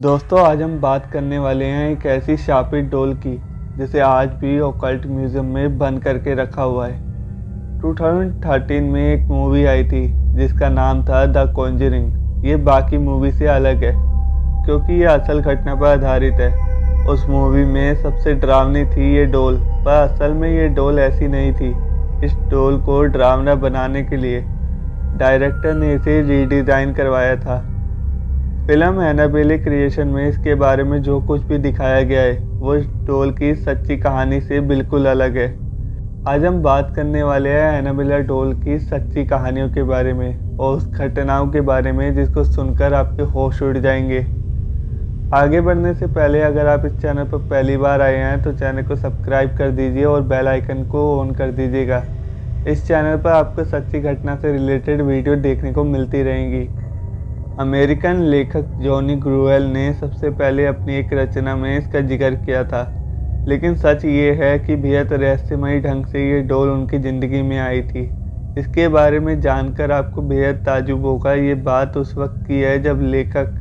दोस्तों, आज हम बात करने वाले हैं एक ऐसी शापित डॉल की जिसे आज भी ऑकल्ट म्यूजियम में बंद करके रखा हुआ है। 2013 में एक मूवी आई थी जिसका नाम था द कॉन्जरिंग। ये बाकी मूवी से अलग है क्योंकि ये असल घटना पर आधारित है। उस मूवी में सबसे डरावनी थी ये डॉल, पर असल में ये डॉल ऐसी नहीं थी। इस डॉल को डरावना बनाने के लिए डायरेक्टर ने इसे रीडिज़ाइन करवाया था। फिल्म एनाबेले क्रिएशन में इसके बारे में जो कुछ भी दिखाया गया है वो इस डॉल की सच्ची कहानी से बिल्कुल अलग है। आज हम बात करने वाले हैं एनाबेला डॉल की सच्ची कहानियों के बारे में और उस घटनाओं के बारे में जिसको सुनकर आपके होश उड़ जाएंगे। आगे बढ़ने से पहले अगर आप इस चैनल पर पहली बार आए हैं तो चैनल को सब्सक्राइब कर दीजिए और बेल आइकन को ऑन कर दीजिएगा। इस चैनल पर आपको सच्ची घटना से रिलेटेड वीडियो देखने को मिलती रहेंगी। अमेरिकन लेखक जॉनी ग्रुएल ने सबसे पहले अपनी एक रचना में इसका जिक्र किया था, लेकिन सच ये है कि बेहद रहस्यमयी ढंग से ये डॉल उनकी ज़िंदगी में आई थी। इसके बारे में जानकर आपको बेहद ताज्जुब होगा। ये बात उस वक्त की है जब लेखक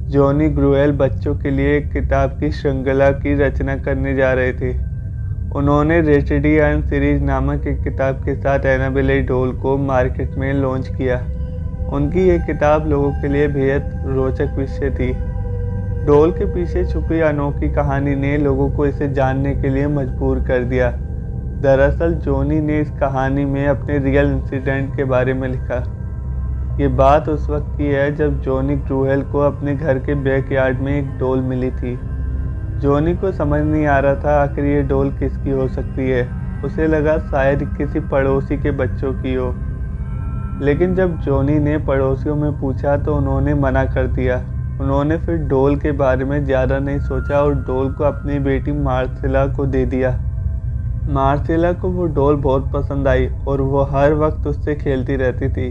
जॉनी ग्रुएल बच्चों के लिए एक किताब की श्रृंखला की रचना करने जा रहे थे। उन्होंने रेसिडियन सीरीज नामक एक किताब के साथ एनाबेले डॉल को मार्केट में लॉन्च किया। उनकी ये किताब लोगों के लिए बेहद रोचक विषय थी। डॉल के पीछे छुपी अनोखी कहानी ने लोगों को इसे जानने के लिए मजबूर कर दिया। दरअसल जॉनी ने इस कहानी में अपने रियल इंसिडेंट के बारे में लिखा। ये बात उस वक्त की है जब जॉनी ग्रुएल को अपने घर के बैकयार्ड में एक डॉल मिली थी। जॉनी को समझ नहीं आ रहा था आखिर ये डॉल किसकी हो सकती है। उसे लगा शायद किसी पड़ोसी के बच्चों की हो, लेकिन जब जॉनी ने पड़ोसियों में पूछा तो उन्होंने मना कर दिया। उन्होंने फिर डॉल के बारे में ज़्यादा नहीं सोचा और डॉल को अपनी बेटी मार्सेला को दे दिया। मार्सेला को वो डॉल बहुत पसंद आई और वो हर वक्त उससे खेलती रहती थी।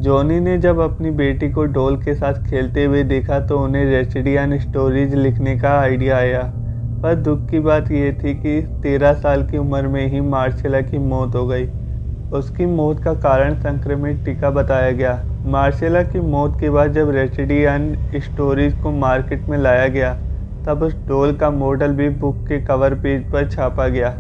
जॉनी ने जब अपनी बेटी को डॉल के साथ खेलते हुए देखा तो उन्हें रेसिडियन स्टोरीज लिखने का आइडिया आया। पर दुख की बात यह थी कि 13 साल की उम्र में ही मार्सेला की मौत हो गई। उसकी मौत का कारण संक्रमित टीका बताया गया। मार्सेला की मौत के बाद जब रेसिडियन स्टोरीज को मार्केट में लाया गया तब उस डॉल का मॉडल भी बुक के कवर पेज पर छापा गया।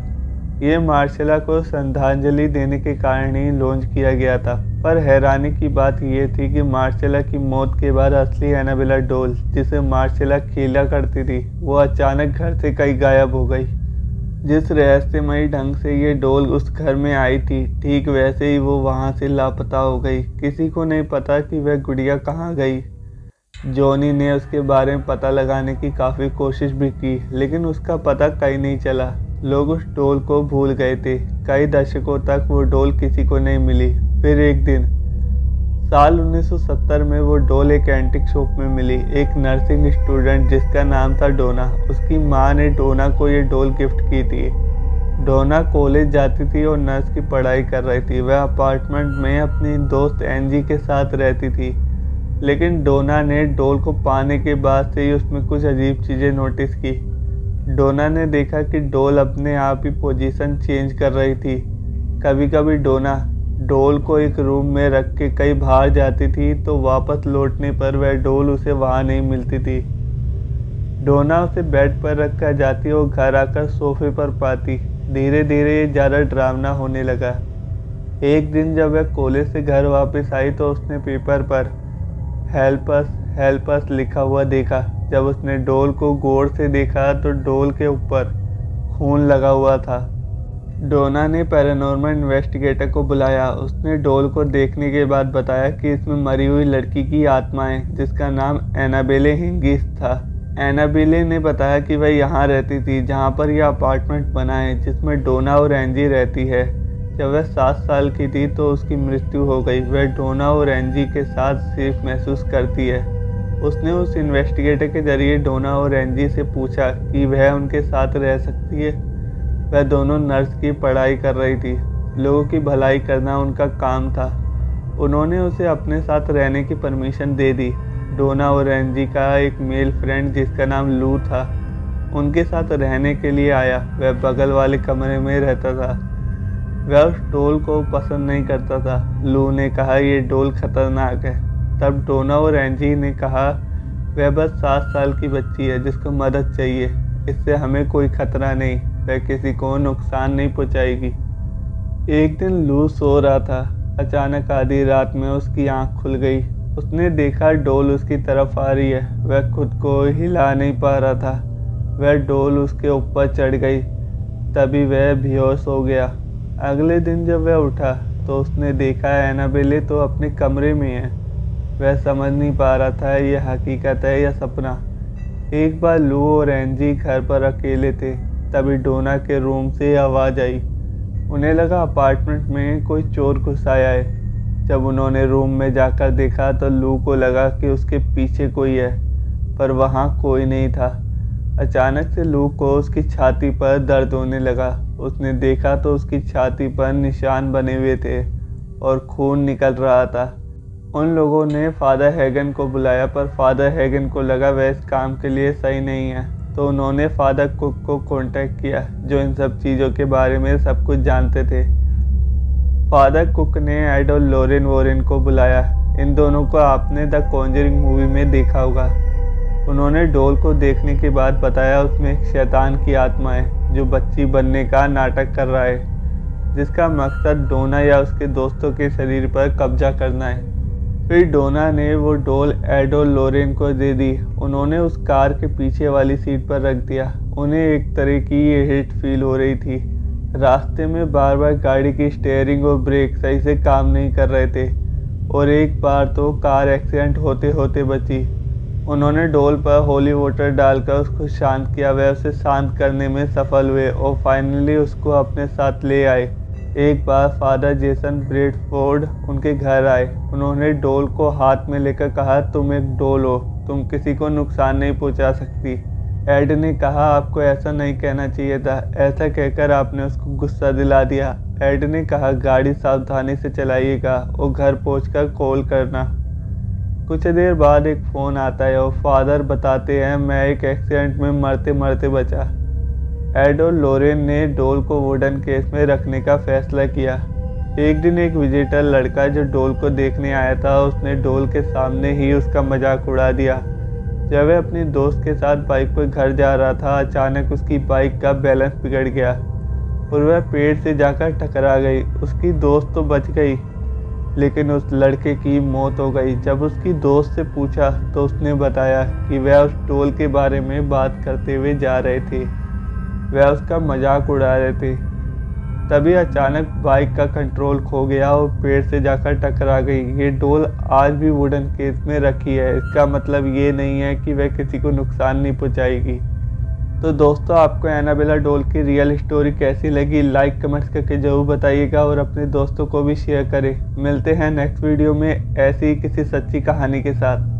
ये मार्सेला को श्रद्धांजलि देने के कारण ही लॉन्च किया गया था। पर हैरानी की बात यह थी कि मार्सेला की मौत के बाद असली एनाबेला डॉल जिसे मार्सेला खेला करती थी वो अचानक घर से कहीं गायब हो गई। जिस रहस्यमयी ढंग से ये डॉल उस घर में आई थी ठीक वैसे ही वो वहाँ से लापता हो गई। किसी को नहीं पता कि वह गुड़िया कहाँ गई। जॉनी ने उसके बारे में पता लगाने की काफ़ी कोशिश भी की, लेकिन उसका पता कहीं नहीं चला। लोग उस डॉल को भूल गए थे। कई दशकों तक वो डॉल किसी को नहीं मिली। फिर एक दिन साल 1970 में वो डॉल एक एंटिक शॉप में मिली। एक नर्सिंग स्टूडेंट जिसका नाम था डोना, उसकी माँ ने डोना को ये डॉल गिफ्ट की थी। डोना कॉलेज जाती थी और नर्स की पढ़ाई कर रही थी। वह अपार्टमेंट में अपनी दोस्त एंजी के साथ रहती थी, लेकिन डोना ने डॉल को पाने के बाद से ही उसमें कुछ अजीब चीज़ें नोटिस की। डोना ने देखा कि डॉल अपने आप ही पोजीशन चेंज कर रही थी। कभी कभी डोना डॉल को एक रूम में रख के कहीं बाहर जाती थी तो वापस लौटने पर वह डॉल उसे वहाँ नहीं मिलती थी। डोना उसे बेड पर रख कर जाती और घर आकर सोफे पर पाती। धीरे धीरे ये ज़्यादा डरावना होने लगा। एक दिन जब वह कॉलेज से घर वापस आई तो उसने पेपर पर हेल्प अस लिखा हुआ देखा। जब उसने डॉल को गौर से देखा तो डॉल के ऊपर खून लगा हुआ था। डोना ने पैरानॉर्मल इन्वेस्टिगेटर को बुलाया। उसने डॉल को देखने के बाद बताया कि इसमें मरी हुई लड़की की आत्मा है जिसका नाम एनाबेले हिंगिस था। एनाबेले ने बताया कि वह यहाँ रहती थी जहाँ पर यह अपार्टमेंट बना है जिसमें डोना और एंजी रहती है। जब वह 7 साल की थी तो उसकी मृत्यु हो गई। वह डोना और एंजी के साथ सेफ महसूस करती है। उसने उस इन्वेस्टिगेटर के जरिए डोना और एंजी से पूछा कि वह उनके साथ रह सकती है। वह दोनों नर्स की पढ़ाई कर रही थी। लोगों की भलाई करना उनका काम था। उन्होंने उसे अपने साथ रहने की परमिशन दे दी। डोना और एंजी का एक मेल फ्रेंड जिसका नाम लू था उनके साथ रहने के लिए आया। वह बगल वाले कमरे में रहता था। वह उस डॉल को पसंद नहीं करता था। लू ने कहा ये डॉल खतरनाक है। तब डोना और एंजी ने कहा वह बस 7 साल की बच्ची है जिसको मदद चाहिए। इससे हमें कोई खतरा नहीं, वह किसी को नुकसान नहीं पहुंचाएगी। एक दिन लू सो रहा था। अचानक आधी रात में उसकी आंख खुल गई। उसने देखा डोल उसकी तरफ आ रही है। वह खुद को हिला नहीं पा रहा था। वह डोल उसके ऊपर चढ़ गई। तभी वह बेहोश हो गया। अगले दिन जब वह उठा तो उसने देखा एनाबेले तो अपने कमरे में है। वह समझ नहीं पा रहा था यह हकीकत है या सपना। एक बार लू और एंजी घर पर अकेले थे। तभी डोना के रूम से आवाज़ आई। उन्हें लगा अपार्टमेंट में कोई चोर घुस आया है। जब उन्होंने रूम में जाकर देखा तो लू को लगा कि उसके पीछे कोई है, पर वहाँ कोई नहीं था। अचानक से लू को उसकी छाती पर दर्द होने लगा। उसने देखा तो उसकी छाती पर निशान बने हुए थे और खून निकल रहा था। उन लोगों ने फादर हैगन को बुलाया, पर फादर हैगन को लगा वह इस काम के लिए सही नहीं है, तो उन्होंने फादर कुक को कांटेक्ट किया, जो इन सब चीज़ों के बारे में सब कुछ जानते थे। फादर कुक ने एड और लॉरेन वॉरेन को बुलाया। इन दोनों को आपने द कॉन्जरिंग मूवी में देखा होगा। उन्होंने डोल को देखने के बाद बताया उसमें एक शैतान की आत्मा है जो बच्ची बनने का नाटक कर रहा है, जिसका मकसद डोना या उसके दोस्तों के शरीर पर कब्जा करना है। फिर डोना ने वो डोल एड और लॉरेन को दे दी। उन्होंने उस कार के पीछे वाली सीट पर रख दिया। उन्हें एक तरह की हिट फील हो रही थी। रास्ते में बार बार गाड़ी की स्टीयरिंग और ब्रेक सही से काम नहीं कर रहे थे और एक बार तो कार एक्सीडेंट होते होते बची। उन्होंने डोल पर होली वाटर डालकर उसको शांत किया। वह उसे शांत करने में सफल हुए और फाइनली उसको अपने साथ ले आए। एक बार फादर जेसन ब्रेडफोर्ड उनके घर आए। उन्होंने डोल को हाथ में लेकर कहा, तुम एक डोल हो, तुम किसी को नुकसान नहीं पहुंचा सकती। एड ने कहा, आपको ऐसा नहीं कहना चाहिए था। ऐसा कहकर आपने उसको गुस्सा दिला दिया। एड ने कहा, गाड़ी सावधानी से चलाइएगा और घर पहुंचकर कॉल करना। कुछ देर बाद एक फ़ोन आता है और फादर बताते हैं, मैं एक एक्सीडेंट में मरते मरते बचा। एड और लॉरेन ने डोल को वुडन केस में रखने का फैसला किया। एक दिन एक विजिटर लड़का जो डोल को देखने आया था, उसने डोल के सामने ही उसका मजाक उड़ा दिया। जब वह अपनी दोस्त के साथ बाइक पर घर जा रहा था, अचानक उसकी बाइक का बैलेंस बिगड़ गया और वह पेड़ से जाकर टकरा गई। उसकी दोस्त तो बच गई, लेकिन उस लड़के की मौत हो गई। जब उसकी दोस्त से पूछा तो उसने बताया कि वह उस डोल के बारे में बात करते हुए जा रहे थे। वह उसका मजाक उड़ा रहे थे। तभी अचानक बाइक का कंट्रोल खो गया और पेड़ से जाकर टकरा गई। ये डोल आज भी वुडन केस में रखी है। इसका मतलब ये नहीं है कि वह किसी को नुकसान नहीं पहुंचाएगी। तो दोस्तों, आपको एनाबेला डोल की रियल स्टोरी कैसी लगी, लाइक कमेंट्स करके ज़रूर बताइएगा और अपने दोस्तों को भी शेयर करें। मिलते हैं नेक्स्ट वीडियो में ऐसी ही किसी सच्ची कहानी के साथ।